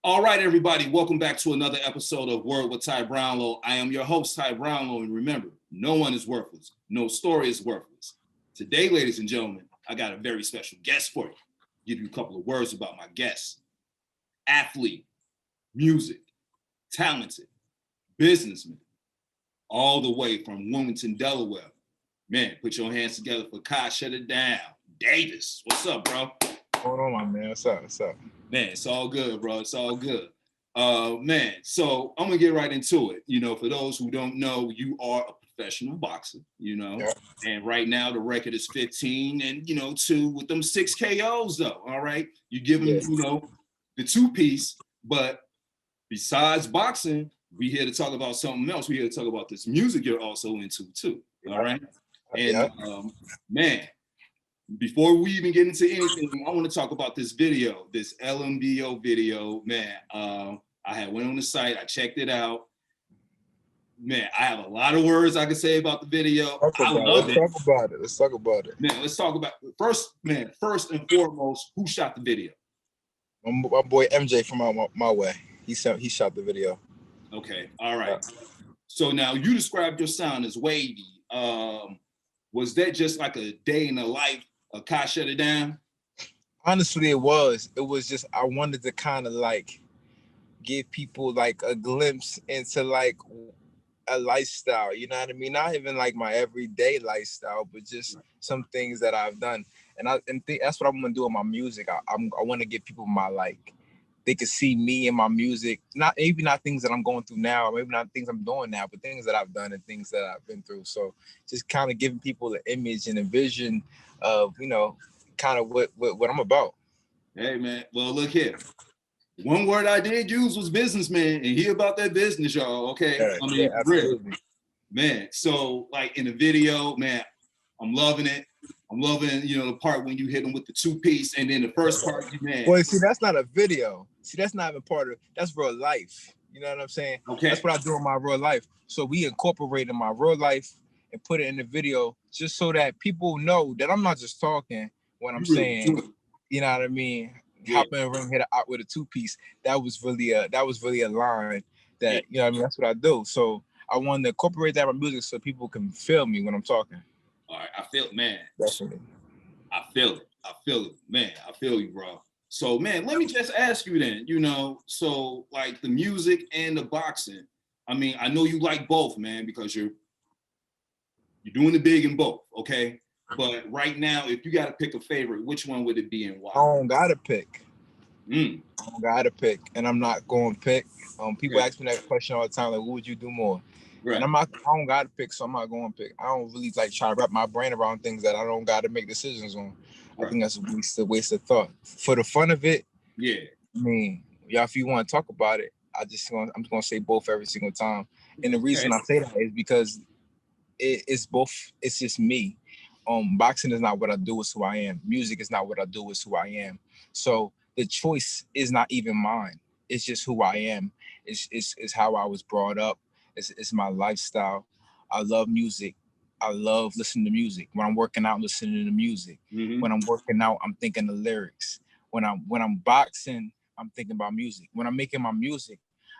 All right, everybody, welcome back to another episode of Word with Ty Brownlow. I am your host, Ty Brownlow, and remember, no one is worthless. No story is worthless. Today, ladies and gentlemen, I got a very special guest for you. Give you a couple of words about my guest. Athlete, music, talented, businessman, all the way from Wilmington, Delaware. Man, put your hands together for Kai Shut It Down. Davis, what's up, bro? What's going on, man? What's up? What's up? Man, it's all good, bro. It's all good. Man, so I'm gonna get right into it. You know, for those who don't know, you are a professional boxer, Yeah. and right now the record is 15 and 2 with them 6 KOs though. All right. You give them, the 2-piece, but besides boxing, we here to talk about something else. We here to talk about this music you're also into too. All right. And man, before we even get into anything, I want to talk about this video, this LMBO video. Man, I had went on the site, I checked it out. Man, I have a lot of words I can say about the video. I love it. Let's talk about it. Man, let's talk about first and foremost, who shot the video? My boy MJ from my way. He shot the video. Okay, all right. So now you described your sound as wavy. Was that just like a day in the life of Kai Shut It Down? Honestly, it was. It was just I wanted to kind of like give people like a glimpse into like a lifestyle. You know what I mean? Not even like my everyday lifestyle, but just some things that I've done. And that's what I'm gonna do with my music. I want to give people my like. They could see me in my music, maybe not things that I'm going through now, maybe not things I'm doing now, but things that I've done and things that I've been through. So just kind of giving people an image and a vision of, kind of what I'm about. Hey, man. Well, look here. One word I did use was businessman, and hear about that business, y'all, okay? Yeah, I mean, absolutely. Really. Man, so like in the video, man, I'm loving it. I'm loving, the part when you hit them with the 2-piece, and then the first part, man. Well, see, that's not a video. See, that's not even part of, that's real life. You know what I'm saying? Okay. That's what I do in my real life. So we incorporated my real life and put it in the video just so that people know that I'm not just talking when I'm saying, you know what I mean? Yeah. Hop in the ring, hit it out with a 2-piece. That was really a line that, you know what I mean? That's what I do. So I wanted to incorporate that in my music so people can feel me when I'm talking. All right, I feel it, man. Definitely. I feel it, man. I feel you, bro. So, man, let me just ask you then, so like the music and the boxing, I mean, I know you like both, man, because you're doing the big in both, okay? But right now, if you got to pick a favorite, which one would it be and why? I don't got to pick. I don't got to pick, and I'm not going to pick. People ask me that question all the time, like, what would you do more? Right. And I don't got to pick, so I'm not going to pick. I don't really like try to wrap my brain around things that I don't got to make decisions on. Right. I think that's a waste of thought. For the fun of it, I mean, y'all, if you want to talk about it, I'm just going to say both every single time. And the reason I say that is because it's both. It's just me. Boxing is not what I do, it's who I am. Music is not what I do, it's who I am. So the choice is not even mine. It's just who I am. It's how I was brought up. It's my lifestyle. I love music. I love listening to music. When I'm working out, listening to music. Mm-hmm. When I'm working out, I'm thinking the lyrics. When I'm boxing, I'm thinking about music. When I'm making my music,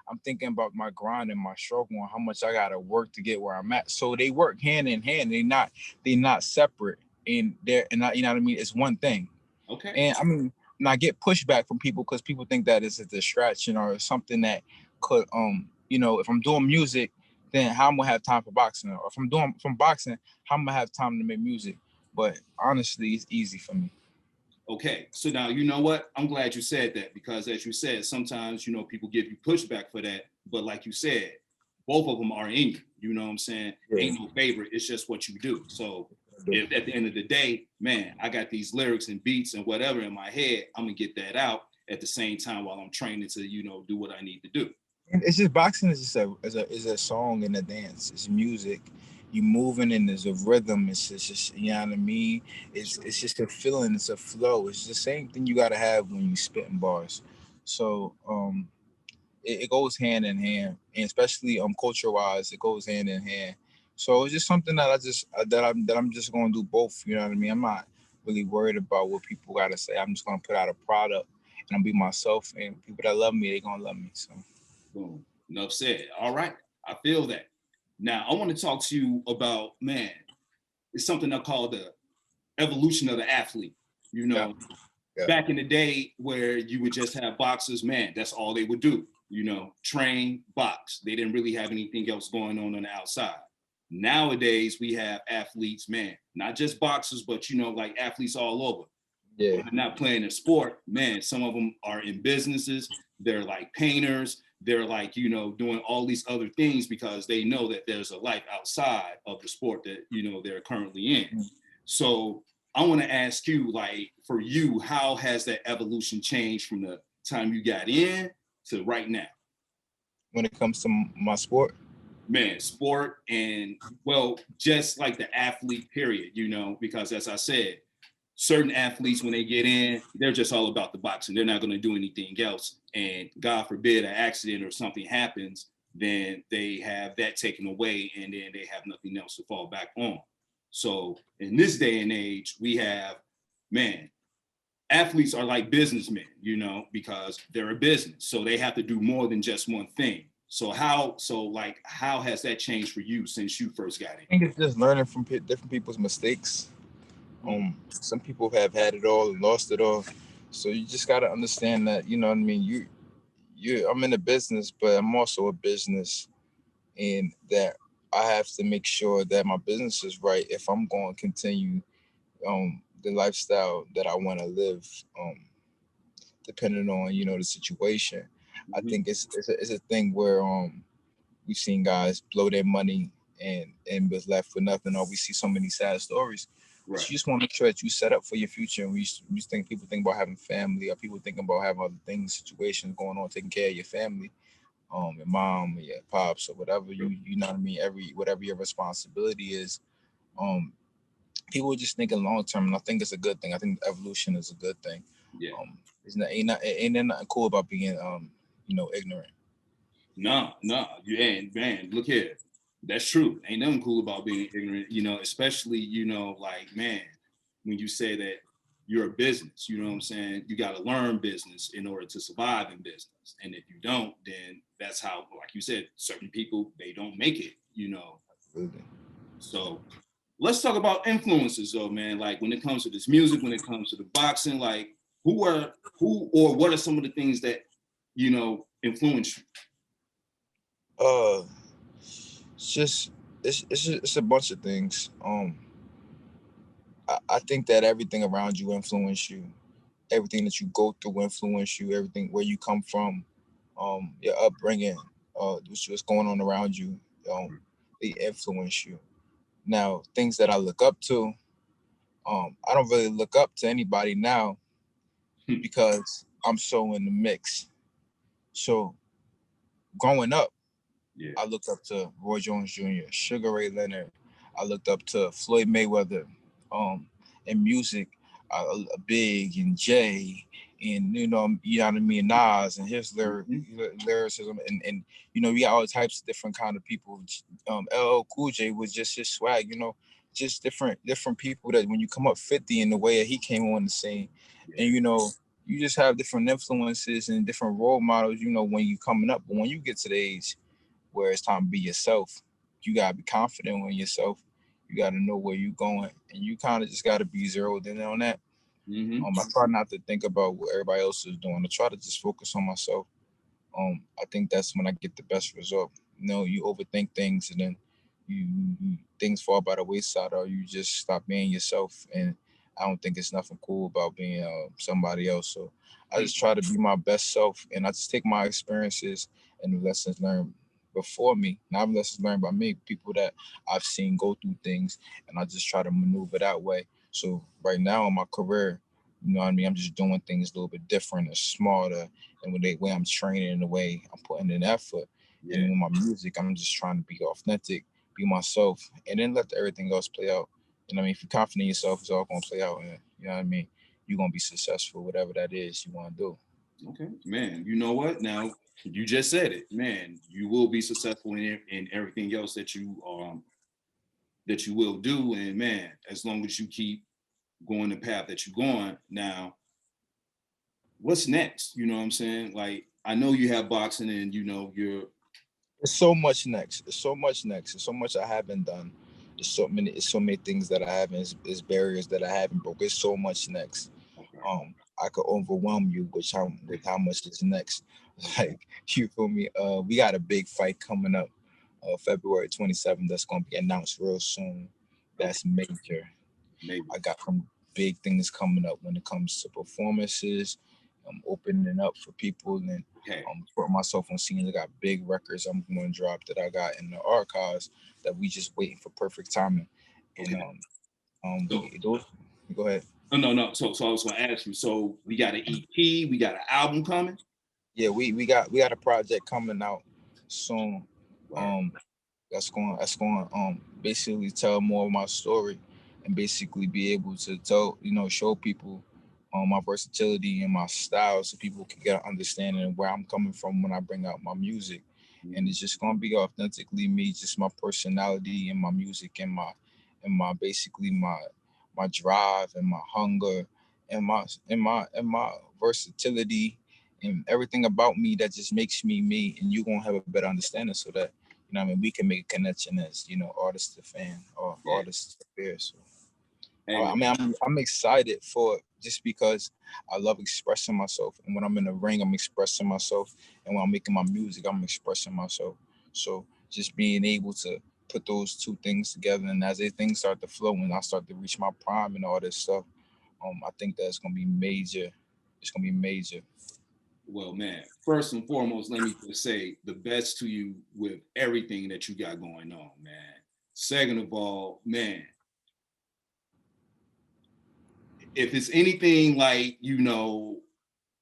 I'm thinking about my grind and my struggle and how much I gotta work to get where I'm at. So they work hand in hand. They're not separate. And you know what I mean? It's one thing. Okay. And I mean, and I get pushback from people because people think that it's a distraction or something that could if I'm doing music, then how am I gonna have time for boxing? Or if I'm doing boxing, how am I gonna have time to make music? But honestly, it's easy for me. Okay, so now you know what? I'm glad you said that because as you said, sometimes people give you pushback for that, but like you said, both of them are in you. You know what I'm saying? Yeah. Ain't no favorite. It's just what you do. So if at the end of the day, man, I got these lyrics and beats and whatever in my head, I'm gonna get that out at the same time while I'm training to do what I need to do. And it's just boxing is just a song and a dance. It's music. You moving and there's a rhythm. It's just you know what I mean. It's just a feeling. It's a flow. It's the same thing you gotta have when you spitting bars. So it goes hand in hand, and especially culture wise, it goes hand in hand. So it's just something that I'm just gonna do both. You know what I mean. I'm not really worried about what people gotta say. I'm just gonna put out a product I'm be myself, and people that love me, they gonna love me. So, boom. Enough said. All right, I feel that. Now I want to talk to you about, man. It's something I call the evolution of the athlete. You know, back in the day where you would just have boxers, man, that's all they would do. You know, train, box. They didn't really have anything else going on the outside. Nowadays, we have athletes, man, not just boxers, but, you know, like athletes all over. Yeah. They're not playing a sport, man. Some of them are in businesses. They're like painters. They're like, you know, doing all these other things because they know that there's a life outside of the sport that, you know, they're currently in. So I want to ask you, like, for you, how has that evolution changed from the time you got in to right now? When it comes to my sport? Man, sport and, well, just like the athlete period, you know, because as I said, certain athletes, when they get in, they're just all about the boxing. They're not going to do anything else. And God forbid an accident or something happens, then they have that taken away and then they have nothing else to fall back on. So in this day and age, we have, man, athletes are like businessmen, you know, because they're a business. So they have to do more than just one thing. So how has that changed for you since you first got in? I think it's just learning from different people's mistakes. Some people have had it all and lost it all. So you just got to understand that, you know what I mean? I'm in a business, but I'm also a business, and that I have to make sure that my business is right if I'm going to continue the lifestyle that I want to live, depending on, you know, the situation. I think it's a thing where we've seen guys blow their money and was left with nothing, or we see so many sad stories. Right. So you just want to make sure that you set up for your future. And we think people think about having family, or people think about having other things, situations going on, taking care of your family, your mom or your pops or whatever you know what I mean. Whatever your responsibility is, people just thinking long term, and I think it's a good thing. I think evolution is a good thing. Yeah. Ain't there nothing cool about being you know, ignorant. No, and man, look here. That's true. Ain't nothing cool about being ignorant, you know, especially, you know, like, man, when you say that you're a business, you know what I'm saying? You got to learn business in order to survive in business. And if you don't, then that's how, like you said, certain people, they don't make it, you know. Absolutely. So let's talk about influences though, man. Like when it comes to this music, when it comes to the boxing, like who or what are some of the things that, you know, influence you? It's a bunch of things. I think that everything around you influence you. Everything that you go through influence you. Everything where you come from, your upbringing, what's going on around you, they influence you. Now, things that I look up to, I don't really look up to anybody now because I'm so in the mix. So growing up, I looked up to Roy Jones Jr., Sugar Ray Leonard. I looked up to Floyd Mayweather. In music, Big and Jay, and you know what I mean, Nas and his lyricism, and you know, we got all types of different kind of people. LL Cool J was just his swag, you know, just different people that when you come up 50 in the way that he came on the scene, and you know, you just have different influences and different role models, you know, when you coming up. But when you get to the age where it's time to be yourself, you gotta be confident in yourself. You gotta know where you're going, and you kind of just gotta be zeroed in on that. I try not to think about what everybody else is doing. I try to just focus on myself. I think that's when I get the best result. You know, you overthink things, and then things fall by the wayside, or you just stop being yourself. And I don't think it's nothing cool about being somebody else. So I just try to be my best self, and I just take my experiences and the lessons learned before me, not lessons learned by me, people that I've seen go through things, and I just try to maneuver that way. So right now in my career, you know what I mean, I'm just doing things a little bit different and smarter, and with the way I'm training and the way I'm putting in effort. Yeah. And with my music, I'm just trying to be authentic, be myself, and then let everything else play out. You know what I mean? If you're confident in yourself, it's all going to play out. And you know what I mean? You're going to be successful, whatever that is you want to do. Okay, man, you know what? Now, you just said it, man. You will be successful in everything else that you will do. And man, as long as you keep going the path that you're going. Now, what's next? You know what I'm saying? Like, I know you have boxing and you know you're There's so much next. There's so much next. There's so much I haven't done. There's so many things that I haven't. There's barriers that I haven't broke. There's so much next. okay. I could overwhelm you with how much is next. Okay. Like, you feel me? We got a big fight coming up, February 27th. That's gonna be announced real soon. That's major. Maybe. I got some big things coming up when it comes to performances. I'm opening up for people and Okay. putting myself on scenes. I got big records I'm going to drop that I got in the archives that we just waiting for perfect timing. And Okay. go ahead. No. So I was gonna ask you. So we got an EP, we got an album coming. Yeah, we got a project coming out soon. Wow. That's going basically tell more of my story and basically be able to show people my versatility and my style so people can get an understanding of where I'm coming from when I bring out my music. And it's just gonna be authentically me, just my personality and my music and my basically my drive and my hunger and my versatility and everything about me that just makes me me, and you're gonna have a better understanding so that we can make a connection as artist to fan or artist to peer. So Hey, I'm excited for it just because I love expressing myself, and when I'm in the ring, I'm expressing myself, and when I'm making my music, I'm expressing myself. So just being able to put those two things together, and as things start to flow, and I start to reach my prime and all this stuff, I think that's gonna be major. It's gonna be major. well, man, first and foremost, let me just say the best to you with everything that you got going on, man. Second of all, man, if it's anything like,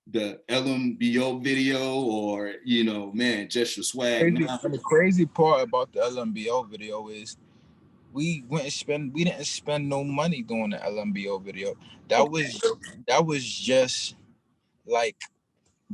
the LMBO video or, man, just your swag now. The crazy part about the LMBO video is we didn't spend no money doing the LMBO video. Okay. That was just like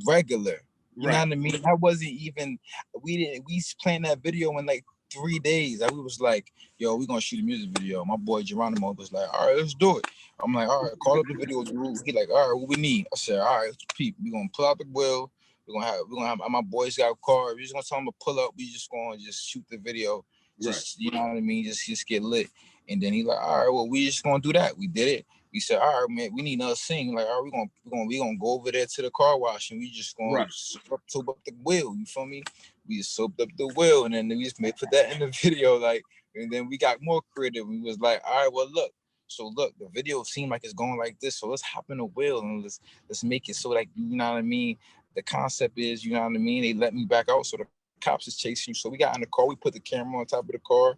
regular. You know Right. what I mean? That wasn't even we planned that video in like 3 days. Like, we was like, yo, we gonna shoot a music video. My boy Geronimo was like, all right, let's do it. I'm like, all right, call up the video dude. He like, all right, what we need? I said, all right, Pete, we gonna pull out the wheel. We're gonna have my boys got a car. We're just gonna tell them to pull up. We just gonna shoot the video. Right. Just, you know what I mean? Just get lit. And then he like, all right, well, we just gonna do that. We did it. We said, all right, man, we need another sing. Like, all right, we gonna go over there to the car wash and we just gonna soap up the wheel. You feel me? We just soaped up the wheel and then we just put that in the video. Like, and then we got more creative. We was like, all right, well, look. So look, the video seemed like it's going like this. So let's hop in the wheel and let's make it so, like, you know what I mean? The concept is, you know what I mean? They let me back out, so the cops is chasing you. So we got in the car, we put the camera on top of the car,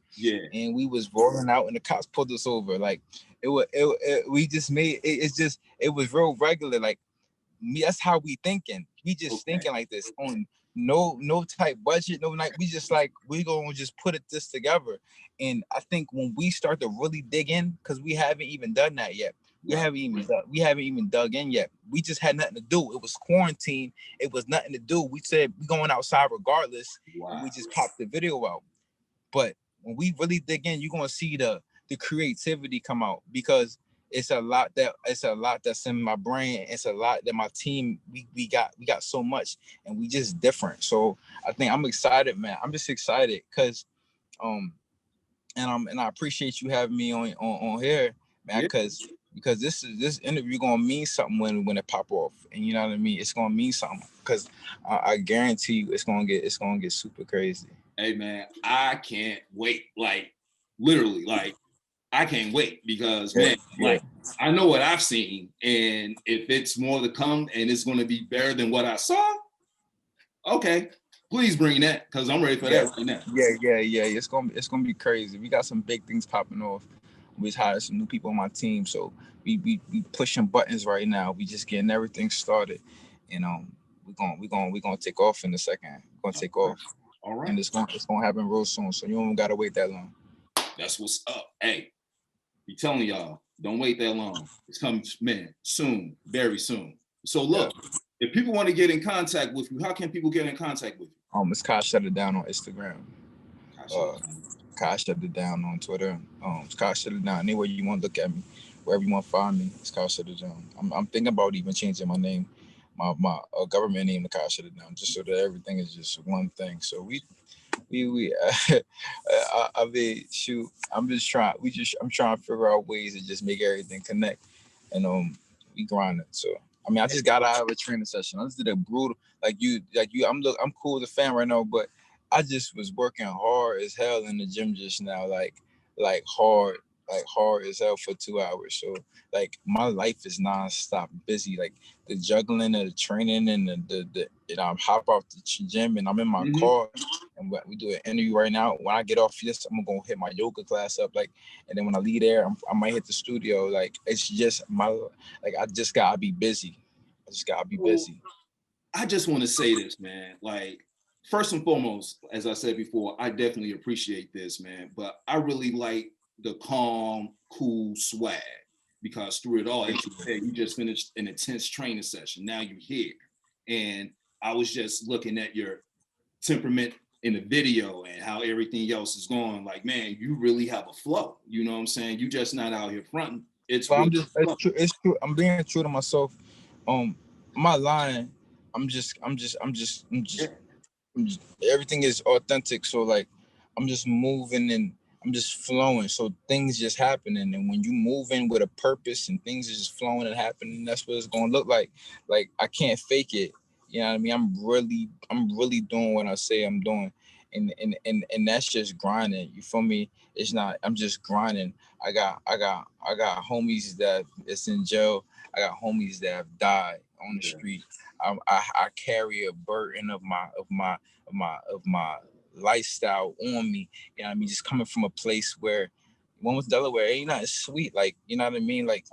and we was rolling out, and the cops pulled us over. Like, we just made it. It was real regular. Like, me, that's how we thinking. We just thinking like this on no tight budget, no night. We just like, we gonna just put this together. And I think when we start to really dig in, because we haven't even done that yet. We haven't even dug in yet. We just had nothing to do. It was quarantine. It was nothing to do. We said we going outside regardless, and we just popped the video out. But when we really dig in, you're gonna see the creativity come out, because it's a lot that's in my brain. It's a lot that my team we got so much, and we just different. So I think I'm excited, man. I'm just excited because and I appreciate you having me on here, man, because this interview gonna mean something when it pop off, and you know what I mean. It's gonna mean something because I guarantee you it's gonna get super crazy. Hey, man, I can't wait. Like, literally, like, I can't wait because, man, like, I know what I've seen, and if it's more to come and it's going to be better than what I saw, okay, please bring that, because I'm ready for that right now. Yeah. It's gonna be crazy. We got some big things popping off. We just hired some new people on my team, so we pushing buttons right now. We just getting everything started, and we're gonna take off in a second. We're gonna take off. All right. And it's gonna happen real soon. So you don't gotta wait that long. That's what's up. Hey, be telling y'all, don't wait that long. It's coming, man, soon, very soon. So look, if people want to get in contact with you, how can people get in contact with you? It's Kyle Shut It Down on Instagram. Kyle Shut It Down on Twitter. It's Kyle Shut It Down. Anywhere you want to look at me, wherever you want to find me, it's Kyle Shut It Down. I'm thinking about even changing my name. government named the car shut it down, just so that everything is just one thing. So we I mean, shoot, I'm trying to figure out ways to just make everything connect, and we grinding. So I mean, I just got out of a training session. I just did a brutal, like you. I'm cool as a fan right now, but I just was working hard as hell in the gym just now, like hard, like hard as hell for 2 hours. So like my life is nonstop busy, like the juggling and the training and the and I'm hop off the gym and I'm in my car and we do an interview right now. When I get off this, I'm gonna hit my yoga class up, like, and then when I leave there, I might hit the studio. Like it's just like I just gotta be busy. I just gotta be busy. I just want to say this, man. Like, first and foremost, as I said before, I definitely appreciate this, man. But I really like the calm, cool swag because through it all, as you said, you just finished an intense training session. Now you're here. And I was just looking at your temperament in the video and how everything else is going. Like, man, you really have a flow. You know what I'm saying? You just not out here fronting. It's But really it's true. It's true. I'm being true to myself. I'm not lying. I'm just, everything is authentic. So like, I'm just moving and I'm just flowing. So things just happening. And when you move in with a purpose and things are just flowing and happening, that's what it's gonna look like. Like I can't fake it. You know what I mean? I'm really doing what I say I'm doing. And that's just grinding. You feel me? It's not. I'm just grinding. I got homies that is in jail. I got homies that have died on the street. I carry a burden of my lifestyle on me. You know what I mean? Just coming from a place where one was Delaware, ain't nothing sweet. Like, you know what I mean? Like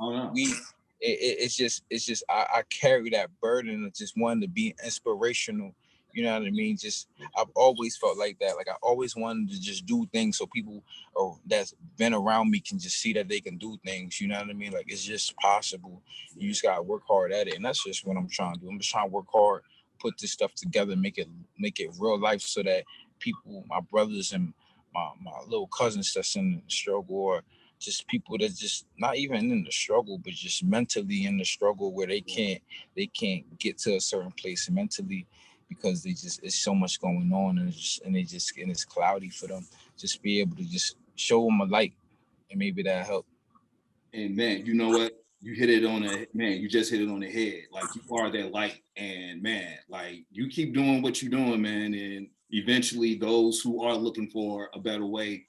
it's just I carry that burden of just wanting to be inspirational. You know what I mean? Just I've always felt like that. Like I always wanted to just do things so people or that's been around me can just see that they can do things. You know what I mean? Like it's just possible. You just gotta work hard at it, and that's just what I'm trying to do. I'm just trying to work hard, put this stuff together, make it real life, so that people, my brothers and my little cousins that's in the struggle, or just people that just not even in the struggle, but just mentally in the struggle where they can't get to a certain place mentally because they just it's so much going on and it's cloudy for them. Just be able to just show them a light and maybe that help. And man, you know what? You hit it on the man. You just hit it on the head. Like you are that light, and man, like you keep doing what you're doing, man. And eventually, those who are looking for a better way,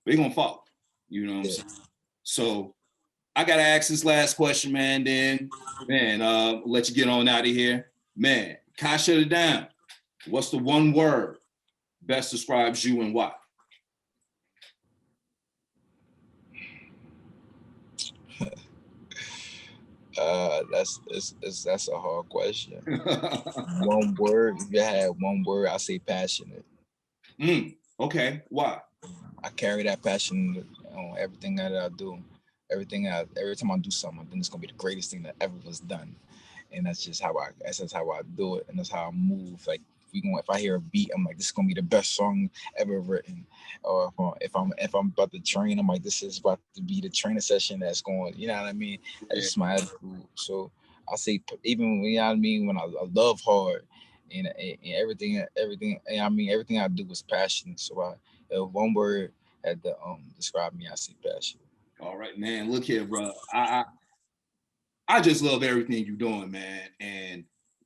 they're gonna follow. You know what I'm saying? So I gotta ask this last question, man. Then, man, let you get on out of here, man. Kai shut it down. What's the one word best describes you and why? That's a hard question. One word, if you had one word, I say passionate. Okay, why? I carry that passion on everything that I do. Every time I do something, I think it's gonna be the greatest thing that ever was done. And that's just how I do it, and that's how I move. Like if I hear a beat, I'm like, this is gonna be the best song ever written. Or if I'm about to train, I'm like, this is about to be the training session that's going. You know what I mean? That's just my attitude. So I say even you know what I mean when I love hard and everything. And I mean everything I do is passion. So if one word had to describe me, I say passion. All right, man. Look here, bro. I just love everything you're doing, man. And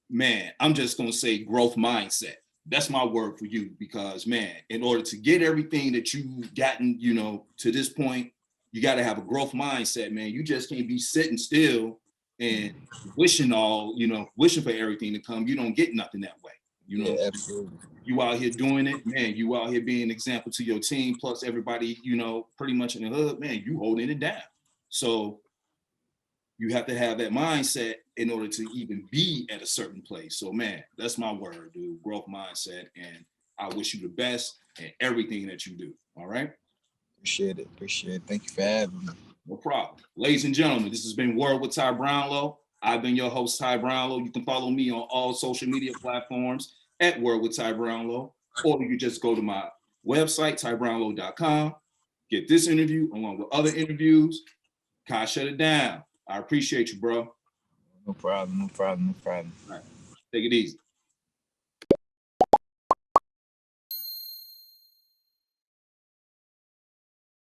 man, I'm just gonna say growth mindset. That's my word for you because man, in order to get everything that you've gotten, you know, to this point, you got to have a growth mindset, man. You just can't be sitting still and wishing for everything to come. You don't get nothing that way. You know, absolutely. You out here doing it, man. You out here being an example to your team, plus everybody, pretty much in the hood, man. You holding it down. So you have to have that mindset in order to even be at a certain place. So, man, that's my word, dude. Growth mindset. And I wish you the best in everything that you do. All right. Appreciate it. Appreciate it. Thank you for having me. No problem. Ladies and gentlemen, this has been Word with Ty Brownlow. I've been your host, Ty Brownlow. You can follow me on all social media platforms at Word with Ty Brownlow, or you can just go to my website, tybrownlow.com, get this interview along with other interviews. Kai shut it down. I appreciate you, bro. No problem. All right. Take it easy.